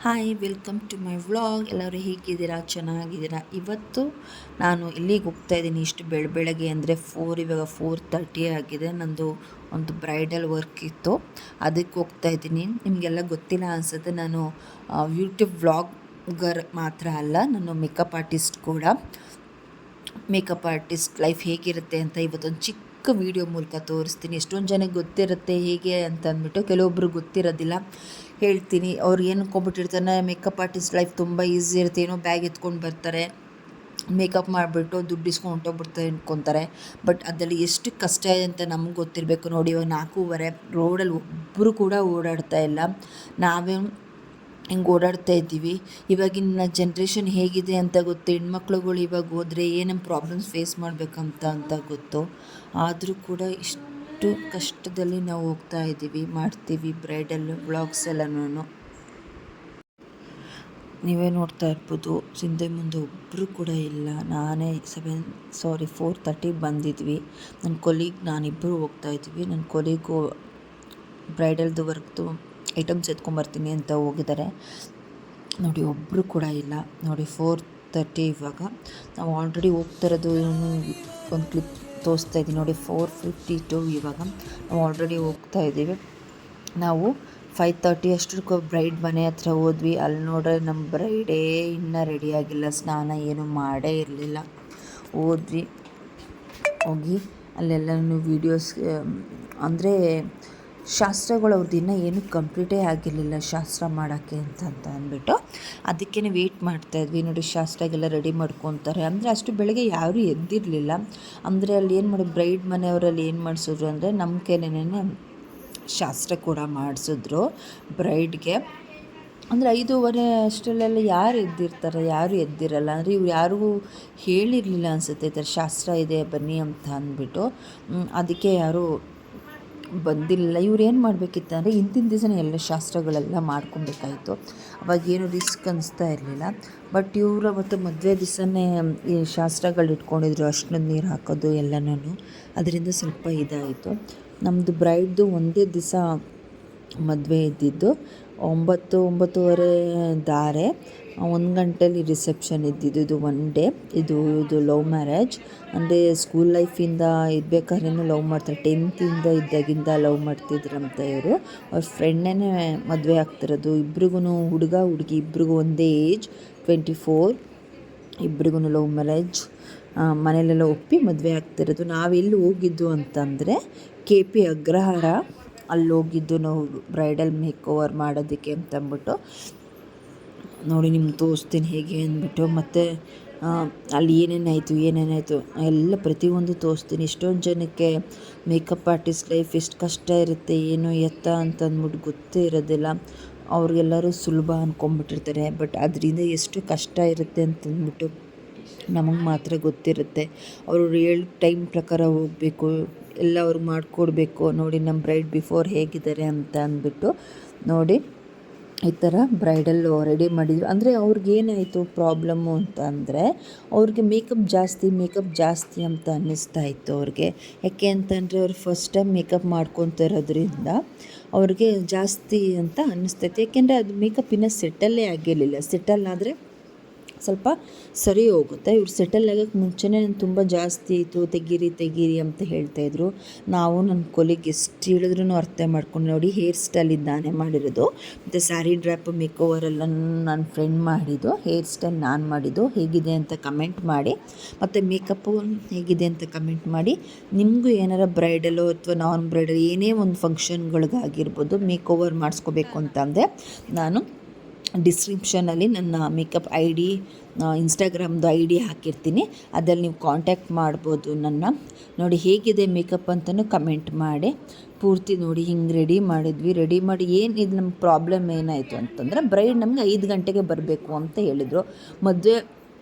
Hi welcome to my vlog. ಎಲ್ಲರೂ ಹೇಗಿದ್ದೀರಾ? ಚೆನ್ನಾಗಿದ್ದೀರಾ? ಇವತ್ತು ನಾನು ಇಲ್ಲಿಗೆ ಹೋಗ್ತಾ ಇದ್ದೀನಿ ಇಷ್ಟು ಬೆಳಗ್ಗೆ ಅಂದರೆ ಇವಾಗ 4:30 ಆಗಿದೆ. ನಂದು ಒಂದು ಬ್ರೈಡಲ್ ವರ್ಕ್ ಇತ್ತು, ಅದಕ್ಕೆ ಹೋಗ್ತಾ ಇದ್ದೀನಿ. ನಿಮಗೆಲ್ಲ ಗೊತ್ತಿಲ್ಲ ಅನಿಸುತ್ತೆ, ನಾನು ಯೂಟ್ಯೂಬ್ ವ್ಲಾಗರ್ ಮಾತ್ರ ಅಲ್ಲ, ನಾನು ಮೇಕಪ್ ಆರ್ಟಿಸ್ಟ್ ಕೂಡ. ಮೇಕಪ್ ಆರ್ಟಿಸ್ಟ್ ಲೈಫ್ ಹೇಗಿರುತ್ತೆ ಅಂತ ಇವತ್ತೊಂದು ಚಿಕ್ಕ ವಿಡಿಯೋ ಮೂಲಕ ತೋರಿಸ್ತೀನಿ. ಎಷ್ಟೊಂದು ಜನಕ್ಕೆ ಗೊತ್ತಿರುತ್ತೆ ಹೇಗೆ ಅಂತ ಅಂದ್ಬಿಟ್ಟು, ಕೆಲವೊಬ್ರು ಗೊತ್ತಿರೋದಿಲ್ಲ. ಹೇಳ್ತೀನಿ. ಅವ್ರು ಏನು ಅನ್ಕೊಂಬಿಟ್ಟಿರ್ತಾರೆ, ಮೇಕಪ್ ಆರ್ಟಿಸ್ಟ್ ಲೈಫ್ ತುಂಬ ಈಸಿ ಇರುತ್ತೆ, ಏನೋ ಬ್ಯಾಗ್ ಎತ್ಕೊಂಡು ಬರ್ತಾರೆ, ಮೇಕಪ್ ಮಾಡಿಬಿಟ್ಟು ದುಡ್ಡು ಇಸ್ಕೊಂಡು ಹೊಂಟೋಗ್ಬಿಡ್ತಾರೆ ಅಂದ್ಕೊತಾರೆ. ಬಟ್ ಅದರಲ್ಲಿ ಎಷ್ಟು ಕಷ್ಟ ಇದೆ ಅಂತ ನಮ್ಗೆ ಗೊತ್ತಿರಬೇಕು. ನೋಡಿ, ಇವಾಗ 4:15 ರೋಡಲ್ಲಿ ಒಬ್ಬರು ಕೂಡ ಓಡಾಡ್ತಾ ಇಲ್ಲ, ನಾವೇ ಹಿಂಗೆ ಓಡಾಡ್ತಾ ಇದ್ದೀವಿ. ಇವಾಗಿನ ಜನ್ರೇಷನ್ ಹೇಗಿದೆ ಅಂತ ಗೊತ್ತು. ಹೆಣ್ಮಕ್ಳುಗಳು ಇವಾಗ ಹೋದರೆ ಏನೇನು ಪ್ರಾಬ್ಲಮ್ಸ್ ಫೇಸ್ ಮಾಡಬೇಕಂತ ಗೊತ್ತು. ಆದರೂ ಕೂಡ ಇಷ್ಟು ಕಷ್ಟದಲ್ಲಿ ನಾವು ಹೋಗ್ತಾ ಇದ್ದೀವಿ, ಮಾಡ್ತೀವಿ ಬ್ರೈಡಲ್ ವ್ಲಾಗ್ಸ್ ಎಲ್ಲನೂ. ನೀವೇ ನೋಡ್ತಾ ಇರ್ಬೋದು, ಹಿಂದೆ ಮುಂದೆ ಒಬ್ಬರು ಕೂಡ ಇಲ್ಲ. ನಾನೇ 4:30 ಬಂದಿದ್ವಿ. ನನ್ನ ಕೊಲೀಗ್ ನಾನಿಬ್ಬರು ಹೋಗ್ತಾ ಇದ್ವಿ. ನನ್ನ ಕೊಲೀಗು ಬ್ರೈಡಲ್ದು ವರ್ಕ್ದು ಐಟಮ್ಸ್ ಎತ್ಕೊಂಬರ್ತೀನಿ ಅಂತ ಹೋಗಿದ್ದಾರೆ. ನೋಡಿ, ಒಬ್ಬರು ಕೂಡ ಇಲ್ಲ. ನೋಡಿ, 4:30 ಇವಾಗ. ನಾವು ಆಲ್ರೆಡಿ ಹೋಗ್ತಾ ಇರೋದು ಒಂದು ಕ್ಲಿಪ್ ತೋರಿಸ್ತಾ ಇದ್ದೀನಿ ನೋಡಿ. 4:52 ಇವಾಗ ನಾವು ಆಲ್ರೆಡಿ ಹೋಗ್ತಾ ಇದ್ದೀವಿ. ನಾವು 5:30 ಅಷ್ಟಕ್ಕೆ ಬ್ರೈಡ್ ಮನೆ ಹತ್ರ ಹೋದ್ವಿ. ಅಲ್ಲಿ ನೋಡ್ರೆ ನಮ್ಮ ಬ್ರೈಡೇ ಇನ್ನೂ ರೆಡಿಯಾಗಿಲ್ಲ, ಸ್ನಾನ ಏನು ಮಾಡೇ ಇರಲಿಲ್ಲ. ಹೋದ್ವಿ, ಹೋಗಿ ಅಲ್ಲೆಲ್ಲನೂ ವೀಡಿಯೋಸ್ ಅಂದರೆ ಶಾಸ್ತ್ರಗಳು ಅವ್ರದ್ದು ಇನ್ನೂ ಏನೂ ಕಂಪ್ಲೀಟೇ ಆಗಿರಲಿಲ್ಲ, ಶಾಸ್ತ್ರ ಮಾಡೋಕ್ಕೆ ಅಂತ ಅಂದ್ಬಿಟ್ಟು ಅದಕ್ಕೇ ವೆಯ್ಟ್ ಮಾಡ್ತಾಯಿದ್ವಿ. ನೋಡಿ, ಶಾಸ್ತ್ರಗೆಲ್ಲ ರೆಡಿ ಮಾಡ್ಕೊತಾರೆ. ಅಂದರೆ ಅಷ್ಟು ಬೆಳಗ್ಗೆ ಯಾರೂ ಎದ್ದಿರಲಿಲ್ಲ. ಅಂದರೆ ಅಲ್ಲಿ ಏನು ಮಾಡಿ, ಬ್ರೈಡ್ ಮನೆಯವರಲ್ಲಿ ಏನು ಮಾಡಿಸಿದ್ರು ಅಂದರೆ ನಮ್ಮ ಕೈಲೇನೇ ಶಾಸ್ತ್ರ ಕೂಡ ಮಾಡಿಸಿದ್ರು ಬ್ರೈಡ್ಗೆ. ಅಂದರೆ 5:15 ಅಷ್ಟರಲ್ಲೆಲ್ಲ ಯಾರು ಎದ್ದಿರ್ತಾರೆ? ಯಾರೂ ಎದ್ದಿರಲ್ಲ. ಅಂದರೆ ಇವ್ರು ಯಾರಿಗೂ ಹೇಳಿರಲಿಲ್ಲ ಅನಿಸುತ್ತೆ, ಈ ಥರ ಶಾಸ್ತ್ರ ಇದೆ ಬನ್ನಿ ಅಂತ ಅಂದ್ಬಿಟ್ಟು. ಅದಕ್ಕೆ ಯಾರೂ ಬಂದಿಲ್ಲ. ಇವ್ರು ಏನು ಮಾಡಬೇಕಿತ್ತು ಅಂದರೆ ಹಿಂದಿನ ದಿವಸನೇ ಎಲ್ಲ ಶಾಸ್ತ್ರಗಳೆಲ್ಲ ಮಾಡ್ಕೊಬೇಕಾಯಿತು. ಅವಾಗೇನು ರಿಸ್ಕ್ ಅನಿಸ್ತಾ ಇರಲಿಲ್ಲ. ಬಟ್ ಇವರು ಅವತ್ತು ಮದುವೆ ದಿವಸನೇ ಈ ಶಾಸ್ತ್ರಗಳು ಇಟ್ಕೊಂಡಿದ್ರು, ಅರ್ಶಿನದ ನೀರು ಹಾಕೋದು ಎಲ್ಲನೂ. ಅದರಿಂದ ಸ್ವಲ್ಪ ಇದಾಯಿತು. ನಮ್ಮದು ಬ್ರೈಡ್ದು ಒಂದೇ ದಿವಸ ಮದುವೆ ಇದ್ದಿದ್ದು. 9:30 ಧಾರೆ, 1 ಗಂಟೆಲಿ ರಿಸೆಪ್ಷನ್ ಇದ್ದಿದ್ದು. ಇದು 1 ಡೇ. ಇದು ಲವ್ ಮ್ಯಾರೇಜ್. ಅಂದರೆ ಸ್ಕೂಲ್ ಲೈಫಿಂದ ಇರಬೇಕಾದ್ರೂ ಲವ್ ಮಾಡ್ತಾರೆ. 10th ಇದ್ದಾಗಿಂದ ಲವ್ ಮಾಡ್ತಿದ್ರಂತ ಇವರು. ಅವ್ರ ಫ್ರೆಂಡೇ ಮದುವೆ ಆಗ್ತಿರೋದು. ಇಬ್ರಿಗೂ ಹುಡುಗ ಹುಡುಗಿ ಇಬ್ರಿಗೂ ಒಂದೇ ಏಜ್, 24. ಇಬ್ರಿಗೂ ಲವ್ ಮ್ಯಾರೇಜ್. ಮನೆಯಲ್ಲೆಲ್ಲ ಒಪ್ಪಿ ಮದುವೆ ಆಗ್ತಿರೋದು. ನಾವೆಲ್ಲಿ ಹೋಗಿದ್ದು ಅಂತಂದರೆ KP ಅಗ್ರಹಾರ. ಅಲ್ಲಿ ಹೋಗಿದ್ದು ನಾವು ಬ್ರೈಡಲ್ ಮೇಕ್ ಓವರ್ ಮಾಡೋದಕ್ಕೆ ಅಂತಂದ್ಬಿಟ್ಟು. ನೋಡಿ, ನಿಮ್ಗೆ ತೋರಿಸ್ತೀನಿ ಹೇಗೆ ಅಂದ್ಬಿಟ್ಟು. ಮತ್ತು ಅಲ್ಲಿ ಏನೇನಾಯಿತು ಎಲ್ಲ ಪ್ರತಿಯೊಂದು ತೋರಿಸ್ತೀನಿ. ಎಷ್ಟೊಂದು ಜನಕ್ಕೆ ಮೇಕಪ್ ಆರ್ಟಿಸ್ಟ್ ಲೈಫ್ ಎಷ್ಟು ಕಷ್ಟ ಇರುತ್ತೆ, ಏನು ಎತ್ತ ಅಂತಂದ್ಬಿಟ್ಟು ಗೊತ್ತೇ ಇರೋದಿಲ್ಲ. ಅವ್ರಿಗೆಲ್ಲರೂ ಸುಲಭ ಅಂದ್ಕೊಂಬಿಟ್ಟಿರ್ತಾರೆ. ಬಟ್ ಅದರಿಂದ ಎಷ್ಟು ಕಷ್ಟ ಇರುತ್ತೆ ಅಂತಂದ್ಬಿಟ್ಟು ನಮಗೆ ಮಾತ್ರ ಗೊತ್ತಿರುತ್ತೆ. ಅವರು ರಿಯಲ್ ಟೈಮ್ ಪ್ರಕಾರ ಹೋಗಬೇಕು, ಎಲ್ಲ ಅವ್ರಿಗೆ ಮಾಡಿಕೊಡ್ಬೇಕು. ನೋಡಿ, ನಮ್ಮ ಬ್ರೈಡ್ ಬಿಫೋರ್ ಹೇಗಿದ್ದಾರೆ ಅಂತ ಅಂದ್ಬಿಟ್ಟು. ನೋಡಿ, ಈ ಥರ ಬ್ರೈಡಲ್ಲು ರೆಡಿ ಮಾಡಿದ್ರು. ಅಂದರೆ ಅವ್ರಿಗೇನಾಯಿತು ಪ್ರಾಬ್ಲಮ್ಮು ಅಂತ ಅಂದರೆ, ಅವ್ರಿಗೆ ಮೇಕಪ್ ಜಾಸ್ತಿ ಅಂತ ಅನ್ನಿಸ್ತಾ ಇತ್ತು ಅವ್ರಿಗೆ. ಯಾಕೆ ಅಂತಂದರೆ ಅವ್ರು ಫಸ್ಟ್ ಟೈಮ್ ಮೇಕಪ್ ಮಾಡ್ಕೊತಾ ಇರೋದ್ರಿಂದ ಅವ್ರಿಗೆ ಜಾಸ್ತಿ ಅಂತ ಅನ್ನಿಸ್ತೈತೆ. ಯಾಕೆಂದರೆ ಅದು ಮೇಕಪ್ ಇನ್ನೂ ಸೆಟಲ್ಲೇ ಆಗಿರಲಿಲ್ಲ. ಸೆಟಲ್ ಆದರೆ ಸ್ವಲ್ಪ ಸರಿ ಹೋಗುತ್ತೆ. ಇವ್ರು ಸೆಟಲ್ ಆಗೋಕ್ಕೆ ಮುಂಚೆನೇ ತುಂಬ ಜಾಸ್ತಿ ಇತ್ತು, ತೆಗೀರಿ ಅಂತ ಹೇಳ್ತಾಯಿದ್ರು. ನಾವು ನನ್ನ ಕೊಲಿಗೆ ಎಷ್ಟು ಹೇಳಿದ್ರೂ ಅರ್ಥ ಮಾಡ್ಕೊಂಡು. ನೋಡಿ, ಹೇರ್ ಸ್ಟೈಲ್ ನಾನೇ ಮಾಡಿರೋದು. ಮತ್ತು ಸ್ಯಾರಿ ಡ್ರಾಪ್ ಮೇಕ್ ಓವರೆಲ್ಲ ನನ್ನ ಫ್ರೆಂಡ್ ಮಾಡಿದ್ದು. ಹೇರ್ ಸ್ಟೈಲ್ ನಾನು ಮಾಡಿದ್ದು. ಹೇಗಿದೆ ಅಂತ ಕಮೆಂಟ್ ಮಾಡಿ. ಮತ್ತು ಮೇಕಪ್ಪು ಹೇಗಿದೆ ಅಂತ ಕಮೆಂಟ್ ಮಾಡಿ. ನಿಮಗೂ ಏನಾರ ಬ್ರೈಡಲು ಅಥವಾ ನಾನ್ ಬ್ರೈಡಲ್ ಏನೇ ಒಂದು ಫಂಕ್ಷನ್ಗಳಿಗಾಗಿರ್ಬೋದು ಮೇಕ್ ಓವರ್ ಮಾಡಿಸ್ಕೋಬೇಕು ಅಂತಂದರೆ, ನಾನು ಡಿಸ್ಕ್ರಿಪ್ಷನಲ್ಲಿ ನನ್ನ ಮೇಕಪ್ ID, ಇನ್ಸ್ಟಾಗ್ರಾಮ್ದು ID ಹಾಕಿರ್ತೀನಿ. ಅದ್ರಲ್ಲಿ ನೀವು ಕಾಂಟ್ಯಾಕ್ಟ್ ಮಾಡ್ಬೋದು ನನ್ನ. ನೋಡಿ, ಹೇಗಿದೆ ಮೇಕಪ್ ಅಂತಲೂ ಕಮೆಂಟ್ ಮಾಡಿ. ಪೂರ್ತಿ ನೋಡಿ, ಹಿಂಗೆ ರೆಡಿ ಮಾಡಿದ್ವಿ. ರೆಡಿ ಮಾಡಿ ಇದು ನಮ್ಮ ಪ್ರಾಬ್ಲಮ್ ಏನಾಯಿತು ಅಂತಂದರೆ, ಬ್ರೈಡ್ ನಮಗೆ 5 ಗಂಟೆಗೆ ಬರಬೇಕು ಅಂತ ಹೇಳಿದರು. ಮದುವೆ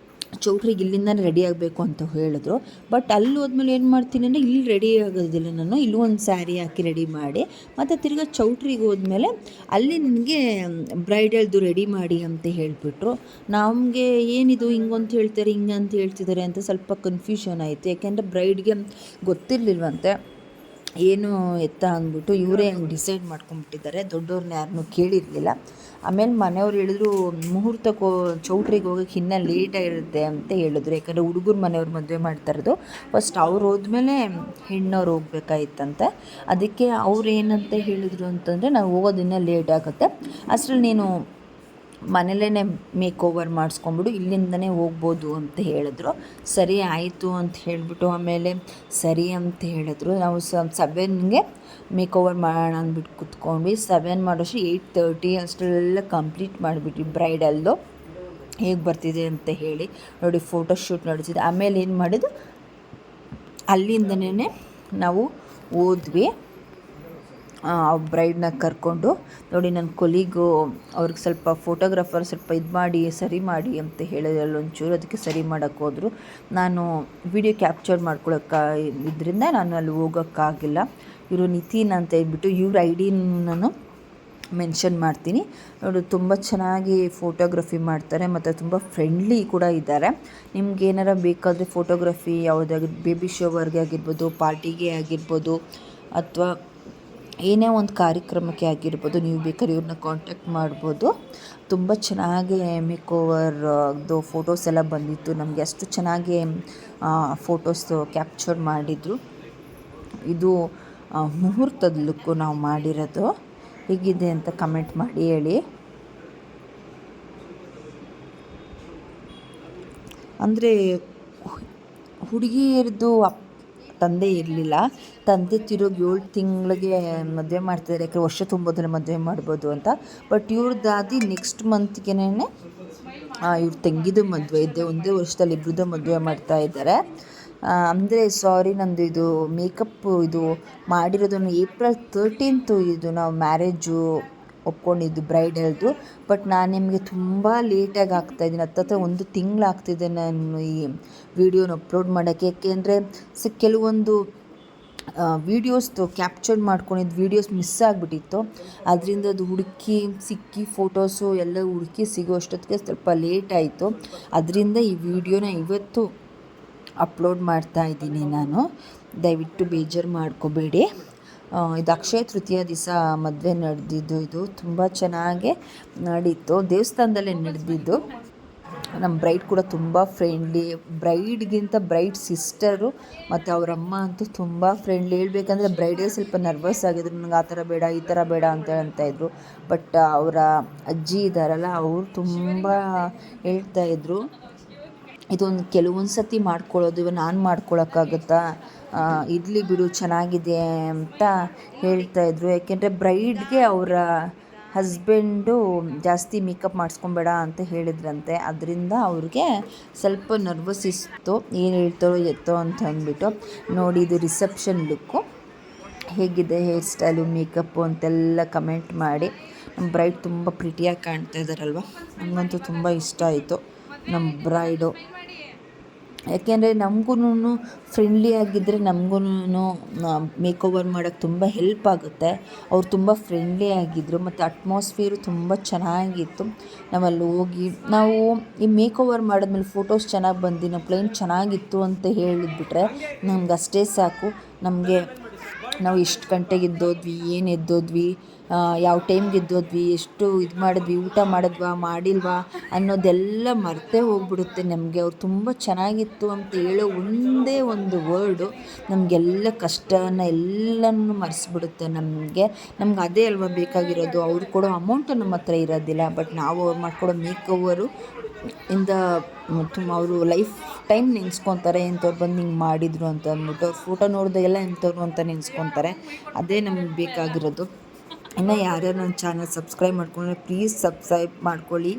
ಚೌಟ್ರಿಗೆ ಇಲ್ಲಿಂದನೇ ರೆಡಿ ಆಗಬೇಕು ಅಂತ ಹೇಳಿದ್ರು. ಬಟ್ ಅಲ್ಲಿ ಹೋದ್ಮೇಲೆ ಏನು ಮಾಡ್ತೀನಿ ಅಂದರೆ, ಇಲ್ಲಿ ರೆಡಿ ಆಗೋದಿಲ್ಲ ನಾನು. ಇಲ್ಲೂ ಒಂದು ಸ್ಯಾರಿ ಹಾಕಿ ರೆಡಿ ಮಾಡಿ, ಮತ್ತು ತಿರ್ಗಾ ಚೌಟ್ರಿಗೆ ಹೋದ್ಮೇಲೆ ಅಲ್ಲಿ ನನಗೆ ಬ್ರೈಡಲ್ದು ರೆಡಿ ಮಾಡಿ ಅಂತ ಹೇಳಿಬಿಟ್ರು. ನಮಗೆ ಏನಿದು ಹಿಂಗಂತ ಹೇಳ್ತಾರೆ, ಹಿಂಗಂತ ಹೇಳ್ತಿದ್ದಾರೆ ಅಂತ ಸ್ವಲ್ಪ ಕನ್ಫ್ಯೂಷನ್ ಆಯಿತು. ಯಾಕೆಂದರೆ ಬ್ರೈಡ್ಗೆ ಗೊತ್ತಿರಲಿಲ್ವಂತೆ ಏನು ಎತ್ತ ಅಂದ್ಬಿಟ್ಟು ಇವರೇ ಡಿಸೈಡ್ ಮಾಡ್ಕೊಂಬಿಟ್ಟಿದ್ದಾರೆ. ದೊಡ್ಡವ್ರನ್ನ ಯಾರನ್ನೂ ಕೇಳಿರಲಿಲ್ಲ. ಆಮೇಲೆ ಮನೆಯವ್ರು ಹೇಳಿದ್ರು ಮುಹೂರ್ತಕ್ಕೆ ಚೌಟ್ರಿಗೆ ಹೋಗೋಕ್ಕೆ ಇನ್ನೂ ಲೇಟಾಗಿರುತ್ತೆ ಅಂತ ಹೇಳಿದ್ರು. ಯಾಕಂದರೆ ಹುಡುಗರ ಮನೆಯವ್ರು ಮದುವೆ ಮಾಡ್ತಾ ಇರೋದು. ಫಸ್ಟ್ ಅವ್ರು ಹೋದ್ಮೇಲೆ ಹೆಣ್ಣವ್ರು ಹೋಗ್ಬೇಕಾಗಿತ್ತಂತೆ. ಅದಕ್ಕೆ ಅವ್ರು ಏನಂತ ಹೇಳಿದ್ರು ಅಂತಂದರೆ ನಾವು ಹೋಗೋದಿನ್ನ ಲೇಟ್ ಆಗುತ್ತೆ, ಅಷ್ಟರಲ್ಲಿ ನೀನು ಮನೇಲೇ ಮೇಕ್ ಓವರ್ ಮಾಡಿಸ್ಕೊಂಬಿಡು, ಇಲ್ಲಿಂದನೇ ಹೋಗ್ಬೋದು ಅಂತ ಹೇಳಿದ್ರು. ಸರಿ ಆಯಿತು ಅಂತ ಹೇಳಿಬಿಟ್ಟು ಆಮೇಲೆ ಸರಿ ಅಂತ ಹೇಳಿದ್ರು. ನಾವು 7ಗೆ ಮೇಕ್ ಓವರ್ ಮಾಡೋಣ ಅಂದ್ಬಿಟ್ಟು ಕುತ್ಕೊಂಡ್ವಿ. 7 ಮಾಡೋಷ್ಟು 8:30 ಅಷ್ಟರಲ್ಲೆಲ್ಲ ಕಂಪ್ಲೀಟ್ ಮಾಡಿಬಿಟ್ವಿ ಬ್ರೈಡಲ್ದು. ಹೇಗೆ ಬರ್ತಿದೆ ಅಂತ ಹೇಳಿ ನೋಡಿ ಫೋಟೋಶೂಟ್ ನಡೆಸಿದೆ. ಆಮೇಲೆ ಏನು ಮಾಡಿದ್ದು, ಅಲ್ಲಿಂದನೇ ನಾವು ಹೋದ್ವಿ ಬ್ರೈಡ್ನ ಕರ್ಕೊಂಡು. ನೋಡಿ ನನ್ನ ಕೊಲೀಗು ಅವ್ರಿಗೆ ಸ್ವಲ್ಪ ಫೋಟೋಗ್ರಾಫರ್ ಸ್ವಲ್ಪ ಇದು ಮಾಡಿ ಸರಿ ಮಾಡಿ ಅಂತ ಹೇಳಿದ್ರಲ್ಲ ಒಂಚೂರು, ಅದಕ್ಕೆ ಸರಿ ಮಾಡೋಕ್ಕೆ ಹೋದರು. ನಾನು ವಿಡಿಯೋ ಕ್ಯಾಪ್ಚರ್ ಮಾಡ್ಕೊಳಕ್ಕೆ ಇದರಿಂದ ನಾನು ಅಲ್ಲಿ ಹೋಗೋಕ್ಕಾಗಿಲ್ಲ. ಇವರು ನಿತಿನ್ ಅಂತ ಹೇಳ್ಬಿಟ್ಟು ಇವ್ರ ಐ.ಡಿ ನಾನು ಮೆನ್ಷನ್ ಮಾಡ್ತೀನಿ. ನೋಡಿ ತುಂಬ ಚೆನ್ನಾಗಿ ಫೋಟೋಗ್ರಫಿ ಮಾಡ್ತಾರೆ ಮತ್ತು ತುಂಬ ಫ್ರೆಂಡ್ಲಿ ಕೂಡ ಇದ್ದಾರೆ. ನಿಮ್ಗೆ ಏನಾರ ಬೇಕಾದರೆ ಫೋಟೋಗ್ರಫಿ ಯಾವುದಾಗಿರ್ಬೋದು, ಬೇಬಿ ಶವರ್ಗೆ ಆಗಿರ್ಬೋದು, ಪಾರ್ಟಿಗೆ ಆಗಿರ್ಬೋದು, ಅಥವಾ ಏನೇ ಒಂದು ಕಾರ್ಯಕ್ರಮಕ್ಕೆ ಆಗಿರ್ಬೋದು, ನೀವು ಬೇಕಾದ್ರೆ ಇವ್ರನ್ನ ಕಾಂಟ್ಯಾಕ್ಟ್ ಮಾಡ್ಬೋದು. ತುಂಬ ಚೆನ್ನಾಗಿ ಮೇಕ್ ಓವರ್ದು ಫೋಟೋಸ್ ಎಲ್ಲ ಬಂದಿತ್ತು ನಮಗೆ. ಅಷ್ಟು ಚೆನ್ನಾಗಿ ಫೋಟೋಸು ಕ್ಯಾಪ್ಚರ್ ಮಾಡಿದರು. ಇದು ಮುಹೂರ್ತದ ಲುಕ್ಕು ನಾವು ಮಾಡಿರೋದು. ಹೇಗಿದೆ ಅಂತ ಕಮೆಂಟ್ ಮಾಡಿ ಹೇಳಿ. ಅಂದರೆ ಹುಡುಗಿಯರದು ತಂದೆ ಇರಲಿಲ್ಲ. ತಂದೆ ತಿರುಗಿ 7 ತಿಂಗಳಿಗೆ ಮದುವೆ ಮಾಡ್ತಿದ್ದಾರೆ, ಯಾಕೆ ವರ್ಷ ತುಂಬೋದ್ರೆ ಮದುವೆ ಮಾಡ್ಬೋದು ಅಂತ. ಬಟ್ ಇವ್ರ ದಾದಿ ನೆಕ್ಸ್ಟ್ ಮಂತ್ಗೆನೇ ಇವ್ರ ತಂಗಿದು ಮದುವೆ ಇದೆ. ಒಂದೇ ವರ್ಷದಲ್ಲಿ ಇಬ್ಬರದ್ದು ಮದುವೆ ಮಾಡ್ತಾ ಇದ್ದಾರೆ. ಅಂದರೆ ಸಾರಿ, ನಂದು ಇದು ಮೇಕಪ್ ಇದು ಮಾಡಿರೋದನ್ನು April 13th ಇದು ನಾವು ಮ್ಯಾರೇಜು ಒಪ್ಕೊಂಡಿದ್ದು ಬ್ರೈಡಲ್ದು. ಬಟ್ ನಾನು ನಿಮಗೆ ತುಂಬ ಲೇಟಾಗಿ ಹಾಕ್ತಾಯಿದ್ದೀನಿ. ಹತ್ತತ್ರ 1 ತಿಂಗಳಾಗ್ತಿದೆ ನಾನು ಈ ವಿಡಿಯೋನ ಅಪ್ಲೋಡ್ ಮಾಡೋಕ್ಕೆ. ಏಕೆಂದರೆ ಕೆಲವೊಂದು ವೀಡಿಯೋಸ್ದು ಕ್ಯಾಪ್ಚರ್ ಮಾಡ್ಕೊಂಡಿದ್ದು ವೀಡಿಯೋಸ್ ಮಿಸ್ ಆಗಿಬಿಟ್ಟಿತ್ತು. ಅದರಿಂದ ಅದು ಹುಡುಕಿ ಸಿಕ್ಕಿ ಫೋಟೋಸು ಎಲ್ಲ ಹುಡುಕಿ ಸಿಗೋ ಅಷ್ಟೊತ್ತಿಗೆ ಸ್ವಲ್ಪ ಲೇಟ್ ಆಯಿತು. ಅದರಿಂದ ಈ ವಿಡಿಯೋನ ಇವತ್ತು ಅಪ್ಲೋಡ್ ಮಾಡ್ತಾ ಇದ್ದೀನಿ ನಾನು. ದಯವಿಟ್ಟು ಬೇಜಾರು ಮಾಡ್ಕೋಬೇಡಿ. ಇದು ಅಕ್ಷಯ ತೃತೀಯ ದಿವಸ ಮದುವೆ ನಡೆದಿದ್ದು. ಇದು ತುಂಬ ಚೆನ್ನಾಗಿ ನಡೀತು, ದೇವಸ್ಥಾನದಲ್ಲೇ ನಡೆದಿದ್ದು. ನಮ್ಮ ಬ್ರೈಡ್ ಕೂಡ ತುಂಬ ಫ್ರೆಂಡ್ಲಿ, ಬ್ರೈಡ್ಗಿಂತ ಬ್ರೈಡ್ ಸಿಸ್ಟರು ಮತ್ತು ಅವರಮ್ಮ ಅಂತೂ ತುಂಬ ಫ್ರೆಂಡ್ಲಿ. ಹೇಳ್ಬೇಕಂದ್ರೆ ಬ್ರೈಡೇ ಸ್ವಲ್ಪ ನರ್ವಸ್ ಆಗಿದ್ರು, ನನಗೆ ಆ ಥರ ಬೇಡ ಈ ಥರ ಬೇಡ ಅಂತ ಇದ್ದರು. ಬಟ್ ಅವರ ಅಜ್ಜಿ ಇದ್ದಾರಲ್ಲ, ಅವರು ತುಂಬ ಹೇಳ್ತಾಯಿದ್ರು, ಇದೊಂದು ಕೆಲವೊಂದು ಸತಿ ಮಾಡ್ಕೊಳ್ಳೋದು, ಇವಾಗ ನಾನು ಮಾಡ್ಕೊಳಕ್ಕಾಗುತ್ತಾ, ಇರಲಿ ಬಿಡು ಚೆನ್ನಾಗಿದೆ ಅಂತ ಹೇಳ್ತಾಯಿದ್ರು. ಯಾಕೆಂದರೆ ಬ್ರೈಡ್ಗೆ ಅವರ ಹಸ್ಬೆಂಡು ಜಾಸ್ತಿ ಮೇಕಪ್ ಮಾಡಿಸ್ಕೊಬೇಡ ಅಂತ ಹೇಳಿದ್ರಂತೆ. ಅದರಿಂದ ಅವ್ರಿಗೆ ಸ್ವಲ್ಪ ನರ್ವಸ್ ಇತ್ತು, ಏನು ಹೇಳ್ತಾರೋ ಎತ್ತೋ ಅಂತ ಅಂದ್ಬಿಟ್ಟು. ನೋಡಿ ಇದು ರಿಸೆಪ್ಷನ್ ಲುಕ್ಕು. ಹೇಗಿದೆ ಹೇರ್ ಸ್ಟೈಲು, ಮೇಕಪ್ಪು ಅಂತೆಲ್ಲ ಕಮೆಂಟ್ ಮಾಡಿ. ನಮ್ಮ ಬ್ರೈಡ್ ತುಂಬ ಪ್ರಿಟಿಯಾಗಿ ಕಾಣ್ತಾ ಇದ್ದಾರಲ್ವ, ನನಗಂತೂ ತುಂಬ ಇಷ್ಟ ಆಯಿತು ನಮ್ಮ ಬ್ರೈಡು. ಯಾಕೆಂದರೆ ನಮಗೂ ಫ್ರೆಂಡ್ಲಿ ಆಗಿದ್ದರೆ ನಮಗೂ ಮೇಕ್ ಓವರ್ ಮಾಡೋಕ್ಕೆ ತುಂಬ ಹೆಲ್ಪ್ ಆಗುತ್ತೆ. ಅವ್ರು ತುಂಬ ಫ್ರೆಂಡ್ಲಿ ಆಗಿದ್ದರು ಮತ್ತು ಅಟ್ಮಾಸ್ಫಿಯರು ತುಂಬ ಚೆನ್ನಾಗಿತ್ತು. ನಾವಲ್ಲಿ ಹೋಗಿ ನಾವು ಈ ಮೇಕ್ ಓವರ್ ಮಾಡಿದ್ಮೇಲೆ ಫೋಟೋಸ್ ಚೆನ್ನಾಗಿ ಬಂದು ನಮ್ಮ ಕ್ಲೈಂಟ್ ಚೆನ್ನಾಗಿತ್ತು ಅಂತ ಹೇಳಿದ್ಬಿಟ್ರೆ ನಮ್ಗೆ ಅಷ್ಟೇ ಸಾಕು. ನಮಗೆ ನಾವು ಎಷ್ಟು ಗಂಟೆಗೆ ಎದ್ದೋದ್ವಿ, ಏನು ಎದ್ದೋದ್ವಿ, ಯಾವ ಟೈಮ್ಗೆ ಎದ್ದೋದ್ವಿ, ಎಷ್ಟು ಇದು ಮಾಡಿದ್ವಿ, ಊಟ ಮಾಡಿದ್ವಾ ಮಾಡಿಲ್ವಾ ಅನ್ನೋದೆಲ್ಲ ಮರ್ತೇ ಹೋಗ್ಬಿಡುತ್ತೆ ನಮಗೆ. ಅವ್ರು ತುಂಬ ಚೆನ್ನಾಗಿತ್ತು ಅಂತ ಹೇಳೋ ಒಂದೇ ಒಂದು ವರ್ಡು ನಮಗೆಲ್ಲ ಕಷ್ಟನ ಎಲ್ಲನೂ ಮರೆಸ್ಬಿಡುತ್ತೆ ನಮಗೆ. ನಮ್ಗೆ ಅದೇ ಅಲ್ವಾ ಬೇಕಾಗಿರೋದು. ಅವ್ರು ಕೊಡೋ ಅಮೌಂಟು ನಮ್ಮ ಹತ್ರ ಇರೋದಿಲ್ಲ, ಬಟ್ ನಾವು ಅವ್ರು ಮಾಡ್ಕೊಡೋ ಮೇಕ್ ಓವರು ಇಂದ ತುಂಬ ಅವರು ಲೈಫ್ ಟೈಮ್ ನೆನೆಸ್ಕೊತಾರೆ. ಇಂಥವ್ರು ಬಂದು ಹಿಂಗೆ ಮಾಡಿದರು ಅಂತ ಅಂದ್ಬಿಟ್ಟು ಫೋಟೋ ನೋಡಿದಾಗೆಲ್ಲ ಇಂಥವ್ರು ಅಂತ ನೆನೆಸ್ಕೊತಾರೆ. ಅದೇ ನಮಗೆ ಬೇಕಾಗಿರೋದು. ಇನ್ನು ಯಾರ್ಯಾರು ನನ್ನ ಚಾನಲ್ ಸಬ್ಸ್ಕ್ರೈಬ್ ಮಾಡ್ಕೊಂಡ್ರೆ ಪ್ಲೀಸ್ ಸಬ್ಸ್ಕ್ರೈಬ್ ಮಾಡ್ಕೊಳ್ಳಿ.